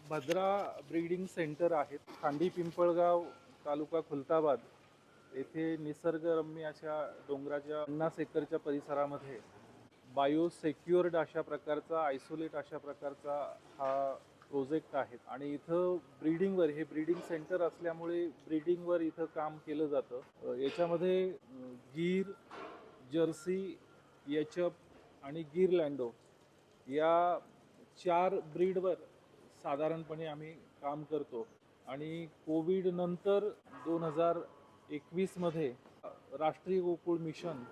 Bhadra breeding centre आहेत. खांडी पिंपळगाव, तालुका खुलताबाद येथे निसर्गरम्य अशा डोंगराच्या 50 एकरच्या परिसरामध्ये बायो सेक्युअर्ड अशा प्रकारचा, आयसोलेट अशा प्रकारचा हा प्रोजेक्ट आहे. आणि इथं ब्रीडिंगवर, हे ब्रीडिंग सेंटर असल्यामुळे ब्रीडिंगवर इथं काम केलं जातं. याच्यामध्ये गीर, जर्सी, एचप आणि गीर लँडो या 4 ब्रीडवर साधारणपणे आम्ही काम करतो. आणि कोविड नंतर 2021 मध्ये राष्ट्रीय गोकुळ मिशन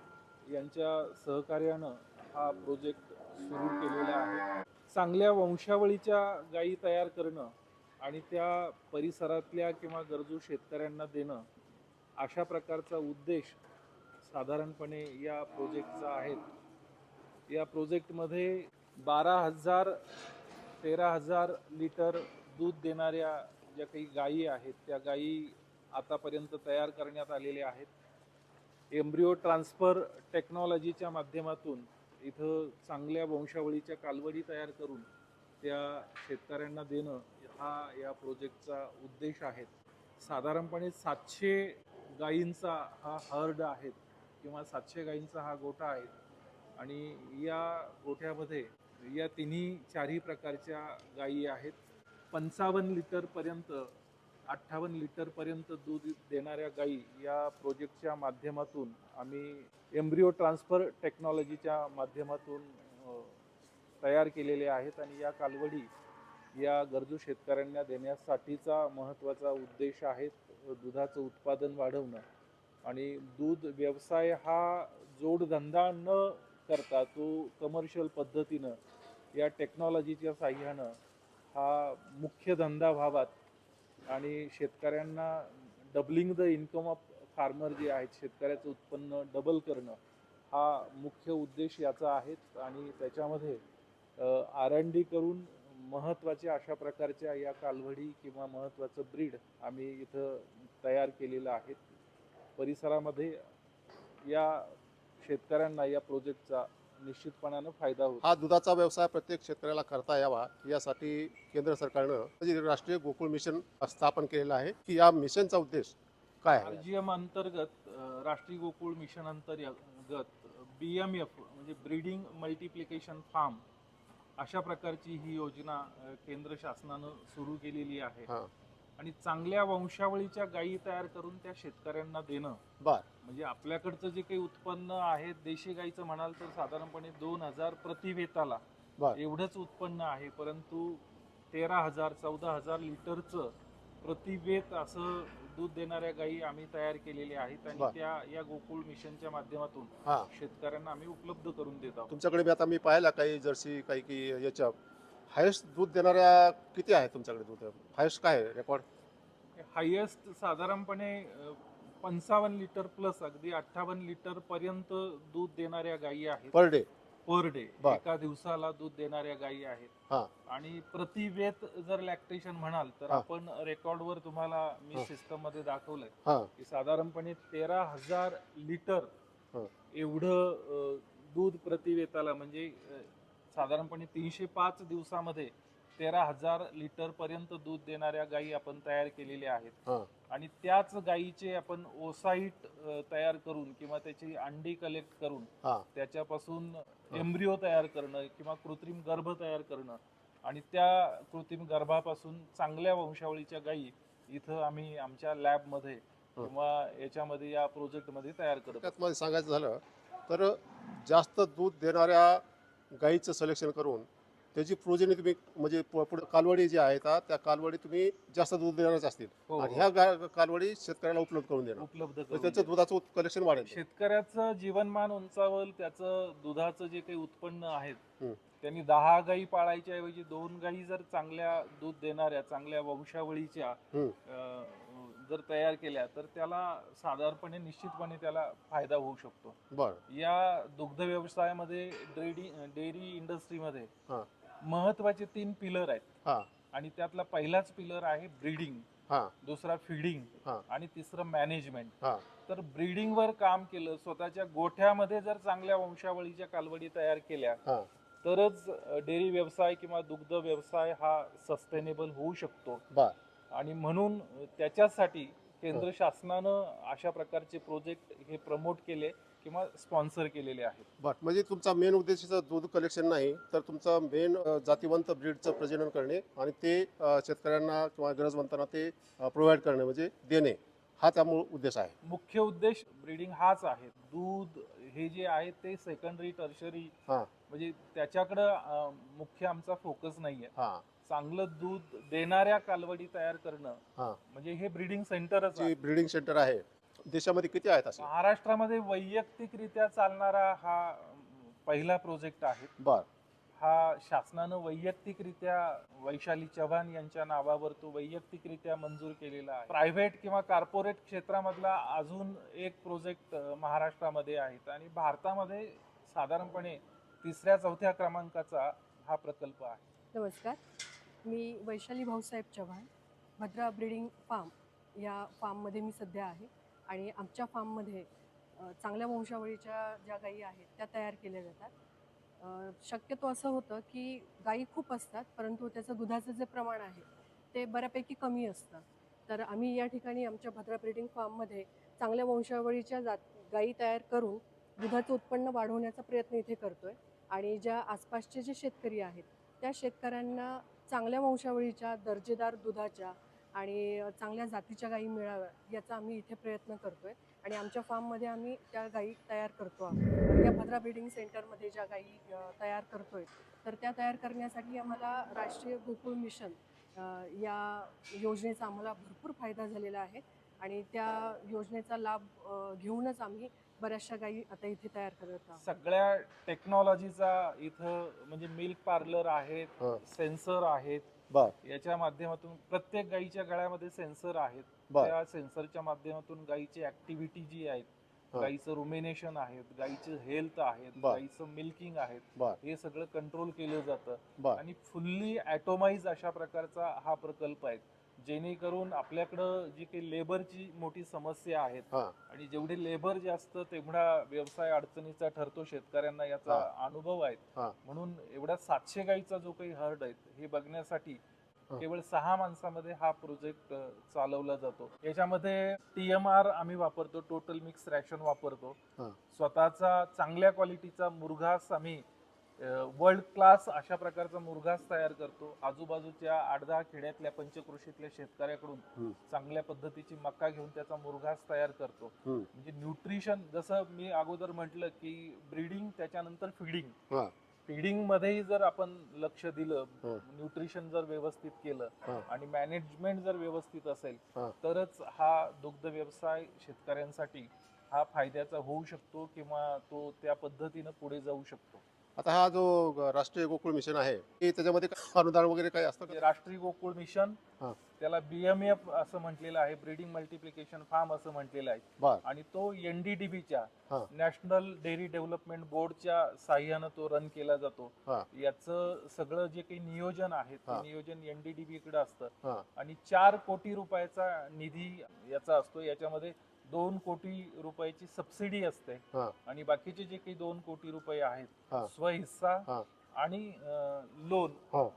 यांच्या सहकार्यानं हा प्रोजेक्ट सुरू केलेला आहे. चांगल्या वंशावळीच्या गायी तयार करणं आणि त्या परिसरातल्या किंवा गरजू शेतकऱ्यांना देणं, अशा प्रकारचा उद्देश साधारणपणे या प्रोजेक्टचा आहे. या प्रोजेक्टमध्ये 12,000 13,000 लिटर दूध देणाऱ्या ज्या काही गायी आहेत त्या गायी आतापर्यंत तयार करण्यात आलेल्या आहेत. एम्ब्रिओ ट्रान्सफर टेक्नॉलॉजीच्या माध्यमातून इथं चांगल्या वंशावळीच्या कालवडी तयार करून त्या शेतकऱ्यांना देणं हा या प्रोजेक्टचा उद्देश आहे. साधारणपणे 700 गायींचा हा हर्ड आहे किंवा 700 गायींचा हा गोठा आहे. आणि या गोठ्यामध्ये या चारही प्रकारच्या गायी आहेत. 55 लिटरपर्यंत 58 लिटरपर्यंत दूध देणाऱ्या गायी या प्रोजेक्टच्या माध्यमातून आम्ही एम्ब्रिओ ट्रान्सफर टेक्नॉलॉजीच्या माध्यमातून तयार केलेले आहेत. आणि या कालवडी या गरजू शेतकऱ्यांना देण्यासाठीचा महत्त्वाचा उद्देश आहे. दुधाचं उत्पादन वाढवणं आणि दूध व्यवसाय हा जोडधंदा न करता तो कमर्शियल पद्धतीनं या टेक्नॉलॉजीच्या साह्यानं हा मुख्य धंदा व्हावात आणि शेतकऱ्यांना doubling the income of farmer जे आहेत, शेतकऱ्याचं उत्पन्न डबल करणं हा मुख्य उद्देश याचा आहे. आणि त्याच्यामध्ये R&D करून महत्त्वाच्या अशा प्रकारच्या या कालवडी किंवा महत्त्वाचं ब्रीड आम्ही इथं तयार केलेलं आहे. परिसरामध्ये या शेतकऱ्यांना या प्रोजेक्टचा निश्चितपणानं फायदा होतो. हा दुधाचा व्यवसाय प्रत्येक शेतकऱ्याला करता यावा यासाठी केंद्र सरकारनं म्हणजे राष्ट्रीय गोकुळ मिशन स्थापन केलेलं आहे की या मिशनचा उद्देश काय आहे? RGM अंतर्गत, राष्ट्रीय गोकुळ मिशन अंतर्गत BMF म्हणजे ब्रीडिंग मल्टिप्लिकेशन फार्म अशा प्रकारची ही योजना केंद्र शासनानं सुरू केलेली आहे. आणि चांगल्या वंशावळीच्या गायी तयार करून त्या शेतकऱ्यांना देणं. म्हणजे आपल्याकडचं जे काही उत्पन्न आहे देशी गाईचं म्हणाल तर साधारणपणे 2,000 प्रतिवेताला एवढंच उत्पन्न आहे. परंतु 13,000 14,000 लिटरचं प्रतिवेत असं दूध देणाऱ्या गायी आम्ही तयार केलेल्या आहेत. आणि त्या या गोकुळ मिशनच्या माध्यमातून शेतकऱ्यांना आम्ही उपलब्ध करून देत आहोत. तुमच्याकडे मी आता पाहिला काही जर्सी काही की याच्या हायेस्ट दूध देणाऱ्या किती आहे तुमच्याकडे? दूध हायेस्ट काय आहे रेकॉर्ड? हायेस्ट साधारणपणे 55 लिटर प्लस अगदी 58 लिटर पर्यंत दूध देणाऱ्या गायी आहेत. पर डे एका दिवसाला दूध देणाऱ्या गायी आहेत. आणि प्रतिवेत जर लॅक्टेशन म्हणाल तर आपण रेकॉर्डवर तुम्हाला मी सिस्टम मध्ये दाखवलंय की साधारणपणे 13,000 लिटर एवढं दूध प्रतिवेताला, म्हणजे साधारणपणे 305 दिवसामध्ये 13,000 लिटर पर्यंत दूध देणाऱ्या गायी आपण तयार केलेल्या आहेत. आणि त्याच गायीचे आपण ओसाईट तयार करून किंवा त्याची अंडी कलेक्ट करून त्याच्यापासून एम्ब्रिओ तयार करणं किंवा कृत्रिम गर्भ तयार करणं आणि त्या कृत्रिम गर्भापासून चांगल्या वंशावळीच्या गायी इथं आम्ही आमच्या लॅबमध्ये किंवा याच्यामध्ये या प्रोजेक्टमध्ये तयार करतो. त्यात सांगायचं झालं तर जास्त दूध देणाऱ्या गायीचं सिलेक्शन करून त्याची प्रोजेनी तुम्ही म्हणजे पुढे कालवडी जी आहेत त्या कालवडी तुम्ही जास्त दूध देणारच असतील आणि ह्या कालवडी शेतकऱ्याला उपलब्ध करून देणार, त्याचं दुधाचं कलेक्शन वाढेल, शेतकऱ्याचं जीवनमान उंचावल, त्याचं दुधाचं जे काही उत्पन्न आहे त्यांनी 10 गायी पाळायच्या ऐवजी 2 गायी जर चांगल्या दूध देणाऱ्या चांगल्या वंशावळीच्या जर तयार केल्या तर त्याला साधारणपणे निश्चितपणे त्याला फायदा होऊ शकतो. या दुग्ध व्यवसायामध्ये डेअरी इंडस्ट्रीमध्ये महत्वाचे 3 पिलर आहेत. आणि त्यातला पहिलाच पिलर आहे ब्रीडिंग, दुसरा फीडिंग आणि तिसरं मॅनेजमेंट. तर ब्रीडिंग वर काम केलं, स्वतःच्या गोठ्यामध्ये जर चांगल्या वंशावळीच्या कालवडी तयार केल्या तरच डेअरी व्यवसाय किंवा दुग्ध व्यवसाय हा सस्टेनेबल होऊ शकतो. बर आणि म्हणून त्याच्यासाठी केंद्र शासनानं अशा प्रकारचे प्रोजेक्ट हे प्रमोट केले किंवा स्पॉन्सर केलेले आहेत. बर म्हणजे तुमचा मेन उद्देशाचं दूध कलेक्शन नाही, तर तुमचा मेन जातीवंत ब्रीडचं प्रजनन करणे आणि ते शेतकऱ्यांना किंवा गरजवंतांना ते प्रोव्हाइड करणे म्हणजे देणे, हा त्यामुळे उद्देश आहे. मुख्य उद्देश ब्रीडिंग हाच आहे. दूध हे जे आहे ते सेकंडरी टर्शरी हां म्हणजे त्याच्याकडं मुख्य आमचा फोकस नाहीये. हां चांगलं दूध देणाऱ्या कालवडी तयार करणं हां म्हणजे हे ब्रीडिंग सेंटरच आहे. जी ब्रीडिंग सेंटर आहे देशामध्ये किती आहेत असे? महाराष्ट्रामध्ये वैयक्तिकरित्या चालणारा हा पहिला प्रोजेक्ट आहे. बर हा शासनानं वैयक्तिकरित्या वैशाली चव्हाण यांच्या नावावर तो वैयक्तिकरित्या मंजूर केलेला आहे. प्रायव्हेट किंवा कॉर्पोरेट क्षेत्रामधला अजून एक प्रोजेक्ट महाराष्ट्रामध्ये आहेत आणि भारतामध्ये साधारणपणे 3ऱ्या-4थ्या क्रमांकाचा हा प्रकल्प आहे. नमस्कार, मी वैशाली भाऊसाहेब चव्हाण, भद्रा ब्रीडिंग फार्म या फार्ममध्ये मी सध्या आहे आणि आमच्या फार्ममध्ये चांगल्या वंशावळीच्या ज्या गायी आहेत त्या तयार केल्या जातात. शक्यतो असं होतं की गायी खूप असतात परंतु त्याचं दुधाचं जे प्रमाण आहे ते बऱ्यापैकी कमी असतं. तर आम्ही या ठिकाणी आमच्या भद्रा ब्रीडिंग फार्ममध्ये चांगल्या वंशावळीच्या गायी तयार करून दुधाचं उत्पन्न वाढवण्याचा प्रयत्न इथे करतोय आणि ज्या आसपासचे जे शेतकरी आहेत त्या शेतकऱ्यांना चांगल्या वंशावळीच्या दर्जेदार दुधाच्या आणि चांगल्या जातीच्या गायी मिळाव्या याचा आम्ही इथे प्रयत्न करतोय आणि आमच्या फार्ममध्ये आम्ही त्या गायी तयार करतो आहोत. या भद्रा ब्रीडिंग सेंटरमध्ये ज्या गायी तयार करतोय तर त्या तयार करण्यासाठी आम्हाला राष्ट्रीय गोकुळ मिशन या योजनेचा आम्हाला भरपूर फायदा झालेला आहे आणि त्या योजनेचा लाभ घेऊनच आम्ही बऱ्याचशा गायी आता इथे तयार करत आहोत. सगळ्या टेक्नॉलॉजीचा इथं म्हणजे मिल्क पार्लर आहेत, हां सेन्सर आहेत. बर याच्या माध्यमातून प्रत्येक गायीच्या गळ्यामध्ये सेन्सर आहेत. बर त्या सेन्सरच्या माध्यमातून गायीची ऍक्टिव्हिटी जी आहेत, हां. गायीचं रुमिनेशन आहेत, गायीचं हेल्थ आहेत, बर. गायीचं मिल्किंग आहेत, बर हे सगळं कंट्रोल केलं जातं बर आणि फुल्ली ॲटोमाइज अशा प्रकारचा हा प्रकल्प आहे. जेणेकरून आपल्याकडं जी काही लेबरची मोठी समस्या आहेत हां आणि जेवढे लेबर जास्त तेवढा व्यवसाय अडचणीचा ठरतो, शेतकऱ्यांना याचा अनुभव आहे. हां म्हणून एवढा 700 गाईचा जो काही हर्ड आहे हे बघण्यासाठी हा. केवळ 6 माणसामध्ये हा प्रोजेक्ट चालवला जातो. याच्यामध्ये TMR आम्ही वापरतो, टोटल मिक्स रॅशन वापरतो. हां स्वतःचा चांगल्या क्वालिटीचा मुरघास आम्ही वर्ल्ड क्लास अशा प्रकारचा मुरघास तयार करतो. आजूबाजूच्या 8-10 खेड्यातल्या पंचकृषीतल्या शेतकऱ्याकडून हम्म. चांगल्या पद्धतीची मका घेऊन त्याचा मुरघास तयार करतो. हम्म. म्हणजे न्यूट्रिशन, जसं मी अगोदर म्हटलं की ब्रीडिंग त्याच्यानंतर फिडिंग, हां फिडिंग मध्येही जर आपण लक्ष दिलं, हां न्यूट्रिशन जर व्यवस्थित केलं हां आणि मॅनेजमेंट जर व्यवस्थित असेल हां तरच हा दुग्ध व्यवसाय शेतकऱ्यांसाठी हा फायद्याचा होऊ शकतो किंवा तो त्या पद्धतीनं पुढे जाऊ शकतो. आता हा जो राष्ट्रीय गोकुळ मिशन आहे हे त्याच्यामध्ये काय अनुदान वगैरे काही असतं म्हणजे का? राष्ट्रीय गोकुळ मिशन, हां त्याला BMF असं म्हटलेलं आहे, ब्रीडिंग मल्टिप्लिकेशन फार्म असं म्हटलेलं आहे बर आणि तो NDDBच्या हां नॅशनल डेअरी डेव्हलपमेंट बोर्डच्या साह्यानं तो रन केला जातो. हां याचं सगळं जे काही नियोजन आहे ते हां. नियोजन NDDB कडे असतं हां आणि 4 कोटी रुपयाचा निधी याचा असतो. याच्यामध्ये 2 कोटी रुपयाची सबसिडी असते हां आणि बाकीचे जे काही 2 कोटी रुपये आहेत हां स्वहिस्सा हां आणि लोन हो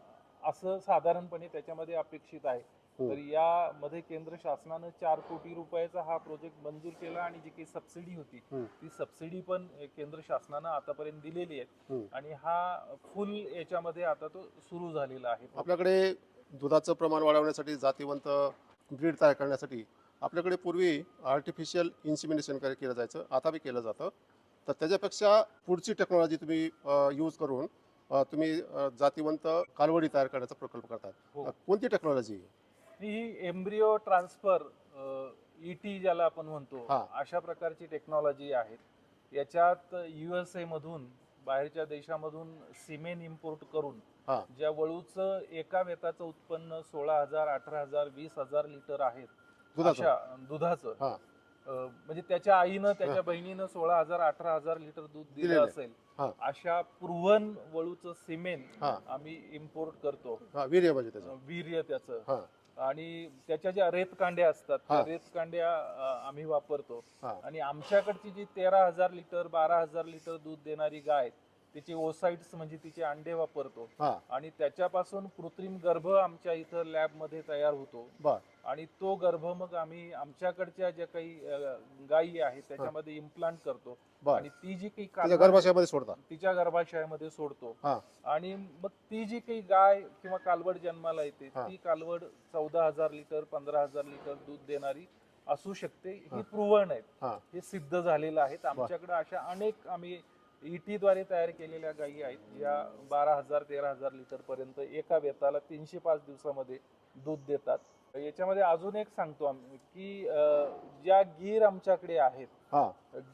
असं साधारणपणे त्याच्यामध्ये अपेक्षित आहे. हो. तर यामध्ये केंद्र शासनानं 4 कोटी रुपयाचा हा प्रोजेक्ट मंजूर केला आणि जी काही सबसिडी होती हम्म. ती सबसिडी पण केंद्र शासनानं आतापर्यंत दिलेली आहे हम्म. आणि हा फुल याच्यामध्ये आता तो सुरू झालेला आहे. आपल्याकडे दुधाचं प्रमाण वाढवण्यासाठी जातीवंत ब्रीड तयार करण्यासाठी आपल्याकडे पूर्वी आर्टिफिशियल इन्सिमिनेशन केलं जायचं, आता बी केलं जातं. तर त्याच्यापेक्षा पुढची टेक्नॉलॉजी तुम्ही यूज करून तुम्ही जातीवंत कालवडी तयार करण्याचा प्रकल्प करतात. हो. कोणती टेक्नॉलॉजी? ही एम्ब्रिओ ट्रान्सफर ET ज्याला आपण म्हणतो, हा. अशा प्रकारची टेक्नॉलॉजी आहे. याच्यात USA मधून, बाहेरच्या देशामधून सिमेन इम्पोर्ट करून हां ज्या वळूचं एका वेताचं उत्पन्न 16,000, 18,000, 20,000 लिटर आहेत दुधाचं? अशा दुधाचं, हां म्हणजे त्याच्या आईनं त्याच्या बहिणीनं 16,000, 18,000 लिटर दूध दिलं दिलेलं. असेल हां अशा प्रुव्हन वळूचं सिमेन हां आम्ही इम्पोर्ट करतो. हां वीर्य म्हणजे त्याचं. वीर्य त्याचं हां आणि त्याच्या ज्या रेतकांड्या असतात त्या हा. रेतकांड्या आम्ही वापरतो हां आणि आमच्याकडची जी 13,000 लिटर 12,000 लिटर दूध देणारी गाय तिचे ओसाइट्स म्हणजे तिचे अंडे वापरतो हा आणि त्याच्यापासून कृत्रिम गर्भ आमच्या इथं लॅबमध्ये तयार होतो बर आणि तो गर्भ मग आम्ही आमच्याकडच्या ज्या काही गायी आहेत त्याच्यामध्ये इम्प्लांट करतो बर आणि ती जी काही त्याच्या कालवड गर्भाशयामध्ये सोडता तिच्या गर्भाशयामध्ये सोडतो हा आणि मग ती जी काही गाय किंवा कालवड जन्माला येते हा. ती कालवड 14,000 लिटर 15,000 लिटर दूध देणारी असू शकते हा. ही प्रूव्हन आहेत हा हे सिद्ध झालेलं आहे आमच्याकडे अशा अनेक आम्ही ET द्वारे तयार केलेल्या गायी आहेत ज्या 12,000 13,000 लिटर पर्यंत एका वेताला 305 दिवसामध्ये दूध देतात याच्यामध्ये अजून एक सांगतो आम्ही की ज्या गीर आमच्याकडे आहेत हा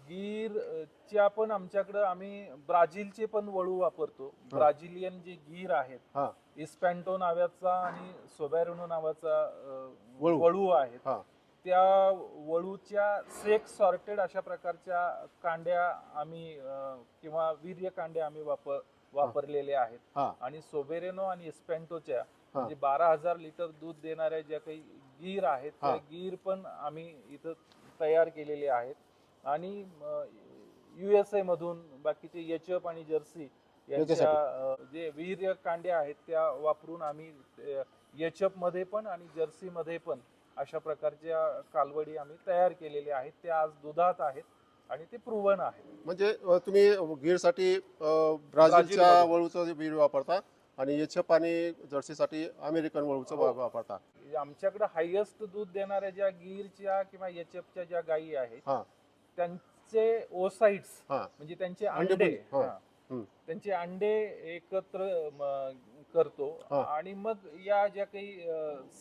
गीरच्या पण आमच्याकडे आम्ही ब्राझीलचे पण वळू वापरतो ब्राझिलियन जे गीर आहेत हा इस्पॅन्टो नावाचा आणि सोबॅरोनो नावाचा वळू. वळू आहेत हा त्या वळूच्या सेक्स सॉर्टेड अशा प्रकारच्या कांड्या आम्ही किंवा वीर्य कांड्या आम्ही वापरलेले आहेत हा आणि सोबेरेनो आणि इस्पॅन्टोच्या हा. म्हणजे 12,000 लिटर दूध देणाऱ्या ज्या काही गीर आहेत त्या हा. गीर पण आम्ही इथं तयार केलेले आहेत आणि USA मधून बाकीचे एचएफ आणि जर्सी यांच्या जे वीर्य कांड्या आहेत त्या वापरून आम्ही एचएफ मध्ये पण आणि जर्सी मध्ये पण अशा प्रकारच्या कालवडी आम्ही तयार केलेल्या आहेत त्या आज दुधात आहेत आणि ते प्रूव्हन आहे म्हणजे तुम्ही गीरसाठी ब्राझीलच्या ब्राझीलमध्ये. वळूचं बीड वापरता आणि एचएफ आणि जर्सीसाठी अमेरिकन वळूचं हो. वापरता आमच्याकडे हायेस्ट दूध देणाऱ्या ज्या गीरच्या किंवा एचएफच्या ज्या गायी आहेत हा त्यांचे ओसाइट्स हा म्हणजे त्यांचे अंडे अंडे पण, हा. हा. हम्म. त्यांचे अंडे एकत्र करतो हा. आणि मग या ज्या काही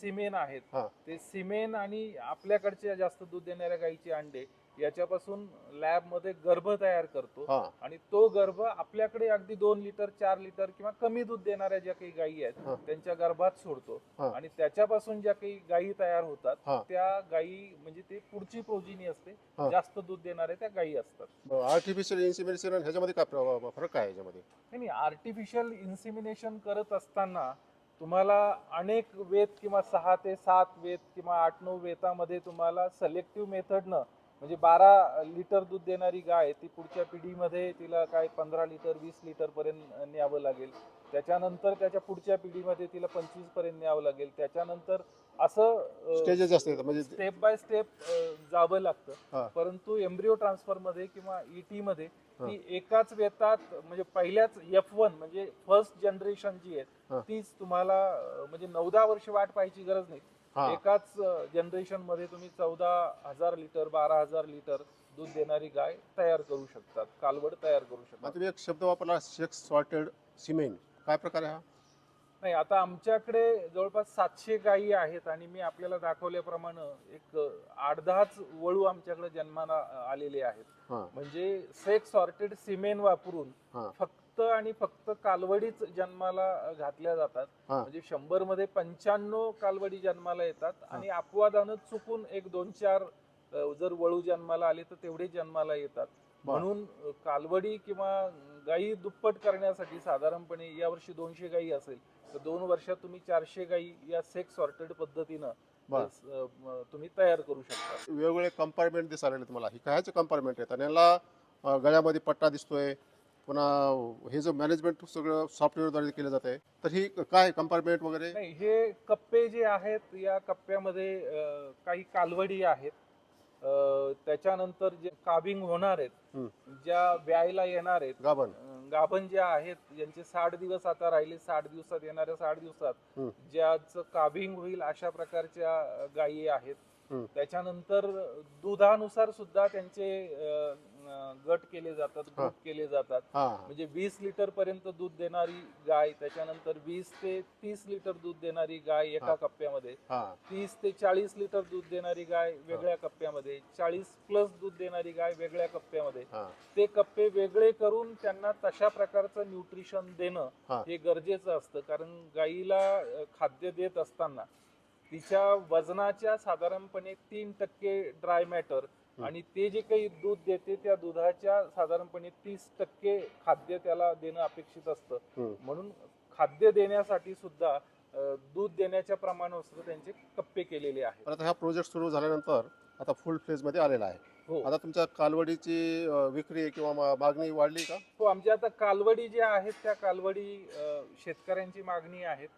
सिमेन आहेत हा. ते सिमेन आणि आपल्याकडच्या जास्त दूध देणाऱ्या गायीचे अंडे याच्यापासून लॅब मध्ये गर्भ तयार करतो हा आणि तो गर्भ आपल्याकडे अगदी 2 लिटर 4 लिटर किंवा कमी दूध देणाऱ्या ज्या काही गायी हा. आहेत त्यांच्या गर्भात सोडतो हा. आणि त्याच्यापासून ज्या काही गायी तयार हा. होतात त्या गायी म्हणजे ते पुढची प्रोजिनी असते हा. जास्त दूध देणाऱ्या त्या गायी असतात आर्टिफिशियल इन्सिमिनेशन ह्याच्यामध्ये काय फरक आहे ह्याच्यामध्ये नाही आर्टिफिशियल इन्सिमिनेशन करत असताना तुम्हाला अनेक वेत किंवा 6 ते 7 वेत किंवा 8-9 वेतामध्ये तुम्हाला सिलेक्टिव्ह मेथडनं म्हणजे 12 लिटर दूध देणारी गाय ती पुढच्या पिढीमध्ये तिला काय 15 लिटर 20 लिटर पर्यंत न्यावं लागेल त्याच्यानंतर त्याच्या पुढच्या पिढीमध्ये तिला 25 पर्यंत न्यावं लागेल त्याच्यानंतर असं स्टेजेस असते म्हणजे स्टेप बाय स्टेप जावं हा. लागतं परंतु एम्ब्रिओ ट्रान्सफर मध्ये किंवा ET मध्ये हा. ती एकाच वेतात म्हणजे पहिल्याच F1 म्हणजे फर्स्ट जनरेशन जी हा. आहे तीच तुम्हाला म्हणजे 9-10 वर्ष वाट पाहायची गरज नाही हा एकाच जनरेशन मध्ये तुम्ही 14,000 लिटर 12,000 लिटर दूध देणारी गाय तयार करू शकतात कालवड तयार करू मग शकतात तुम्ही एक शब्द वापरला सेक्स सॉर्टेड सिमेन काय प्रकार आहे हा नाही आता आमच्याकडे जवळपास 700 गायी आहेत आणि मी आपल्याला दाखवल्याप्रमाणे एक 8-10च वळू आमच्याकडे जन्माला आलेले आहेत हा म्हणजे सेक्स सॉर्टेड सिमेन वापरून हा फक्त आणि फक्त कालवडीच जन्माला घातल्या जातात हा. म्हणजे 100 मध्ये 95 कालवडी जन्माला येतात आणि अपवादानं चुकून 1-2-4 जर वळू जन्माला आले तर तेवढे जन्माला येतात म्हणून कालवडी किंवा गायी दुप्पट करण्यासाठी साधारणपणे यावर्षी 200 गायी असेल तर 2 वर्षात तुम्ही 400 गायी या सेक्स सॉर्टेड पद्धतीनं तुम्ही तयार करू शकता वेगवेगळे कंपार्टमेंट दिसायला लागले तुम्हाला ही कायचे कंपार्टमेंट आहेत आणि याला गळ्यामध्ये पट्टा दिसतोय पुन्हा हे जो मॅनेजमेंट सगळं सॉफ्टवेअरद्वारे केलं जात आहे तर ही काय कंपार्टमेंट वगैरे नाही हे कप्पे जे आहेत या कप्प्यामध्ये काही कालवडी आहेत त्याच्यानंतर जे काबिंग होणार आहेत ज्या व्यायला येणार आहेत गाभण गाभण ज्या आहेत यांचे 60 दिवस आता राहिले 60 दिवसात येणाऱ्या 60 दिवसात ज्याचं काबिंग होईल अशा प्रकारच्या गायी आहेत त्याच्यानंतर दुधानुसार सुद्धा त्यांचे गट केले जातात ग्रुप केले जातात म्हणजे 20 लिटर पर्यंत दूध देणारी गाय त्याच्यानंतर 20 ते 30 लिटर दूध देणारी गाय एका कप्प्यामध्ये 30 ते 40 लिटर दूध देणारी गाय वेगळ्या कप्प्यामध्ये 40 प्लस दूध देणारी गाय वेगळ्या कप्प्यामध्ये ते कप्पे वेगळे करून त्यांना तशा प्रकारचं न्यूट्रिशन देणं हे गरजेचं असतं कारण गायीला खाद्य देत असताना तिच्या वजनाच्या साधारणपणे 3% ड्राय मॅटर आणि ते जे काही दूध देते त्या दुधाच्या साधारणपणे 30% खाद्य त्याला देणं अपेक्षित असतं म्हणून खाद्य देण्यासाठी सुद्धा दूध देण्याच्या प्रमाणानुसार त्यांचे कप्पे केलेले आहेत आता हा प्रोजेक्ट सुरू झाल्यानंतर आता फुल फेज मध्ये आलेला आहे हो आता तुमच्या कालवडीची विक्री किंवा मागणी वाढली का? हो, आमच्या आता कालवडी ज्या आहेत त्या कालवडी शेतकऱ्यांची मागणी आहेत.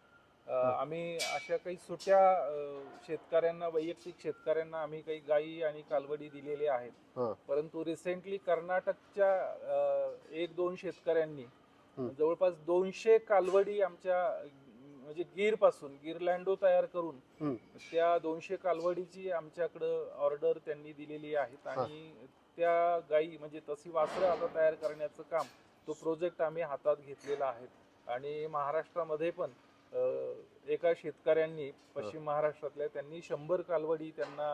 आम्ही अशा काही सुट्या शेतकऱ्यांना, वैयक्तिक शेतकऱ्यांना आम्ही काही गायी आणि कालवडी दिलेल्या आहेत. हां. परंतु रिसेंटली कर्नाटकच्या 1-2 शेतकऱ्यांनी हं. जवळपास 200 कालवडी आमच्या म्हणजे गीर पासून गिरलँडो तयार करून हं. त्या 200 कालवडीची आमच्याकडं ऑर्डर त्यांनी दिलेली आहेत आणि त्या गायी म्हणजे तशी वासरं आता तयार करण्याचं काम, तो प्रोजेक्ट आम्ही हातात घेतलेला आहे. आणि महाराष्ट्रामध्ये पण एका शेतकऱ्यांनी पश्चिम महाराष्ट्रातल्या त्यांनी 100 कालवडी त्यांना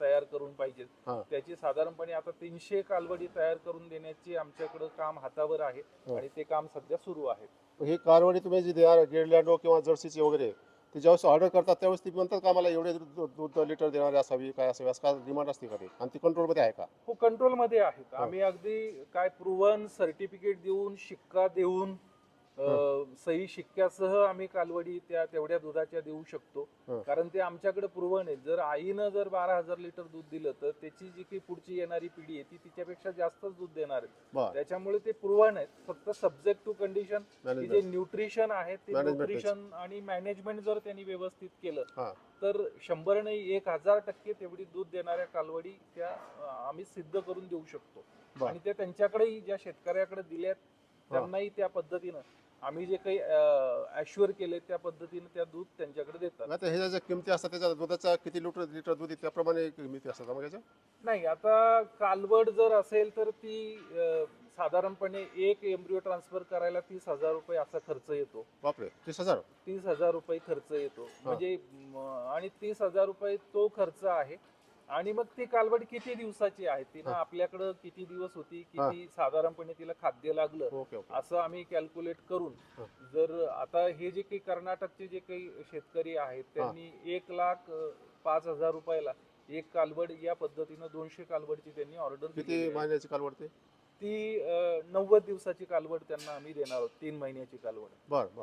तयार करून पाहिजेत. हां. त्याची साधारणपणे आता 300 कालवडी तयार करून देण्याची आमच्याकडं काम हातावर आहे आणि ते काम सध्या सुरू आहे. ही कालवडी तुम्ही जी देणार गिरलँडो किंवा जर्सीची वगैरे, ती ज्यावेळेस ऑर्डर करतात त्यावेळेस ती म्हणतात का आम्हाला एवढे दूध लिटर देणारी असावी, काय असावी, असं काय डिमांड असते का ते? आणि ती कंट्रोलमध्ये आहे का? हो, कंट्रोलमध्ये आहेत. आम्ही अगदी काय प्रूव्हन सर्टिफिकेट देऊन, शिक्का देऊन, सही शिक्क्यासह आम्ही कालवडी त्या तेवढ्या दुधाच्या देऊ शकतो. कारण ते आमच्याकडे प्रूव्हन आहे. जर आईनं जर 12,000 लिटर दूध दिलं तर त्याची जी काही पुढची येणारी पिढी आहे ती तिच्यापेक्षा जास्तच दूध देणार आहे. त्याच्यामुळे ते प्रूव्हन आहेत. फक्त सब्जेक्ट टू कंडिशन, जे न्यूट्रिशन आहे ते न्यूट्रिशन आणि मॅनेजमेंट जर त्यांनी व्यवस्थित केलं तर 100 नाही 1000% तेवढी दूध देणाऱ्या कालवडी त्या आम्ही सिद्ध करून देऊ शकतो. आणि त्या त्यांच्याकडेही ज्या शेतकऱ्याकडे दिल्यात त्यांनाही त्या पद्धतीनं आम्ही जे काही ॲश्युअर केले त्या पद्धतीने त्या दूध त्यांच्याकडे देतात. आता ह्याच्या ज्या किमती असतात त्याच्या दुधाचा किती लिटर दूध आहे त्याप्रमाणे किमती असतात मग याच्या? नाही, आता कालवड जर असेल तर ती साधारणपणे एक एम्ब्रिओ ट्रान्सफर करायला 30,000 रुपये असा खर्च येतो. बापरे, 30,000? 30,000 रुपये खर्च येतो. म्हणजे आणि 30,000 रुपये तो खर्च आहे. आणि मग ती कालवड किती दिवसाची आहे, तिनं आपल्याकडं किती दिवस होती, किती साधारणपणे तिला खाद्य लागलं, असं आम्ही कॅल्क्युलेट करून, जर आता हे जे काही कर्नाटकचे जे काही शेतकरी आहेत त्यांनी 1,05,000 रुपयाला एक कालवड या पद्धतीनं 200 कालवडची त्यांनी ऑर्डर दिली. किती महिन्याची कालवड ते? ती 90 दिवसाची कालवड त्यांना आम्ही देणार आहोत, 3 महिन्याची कालवड. बरं.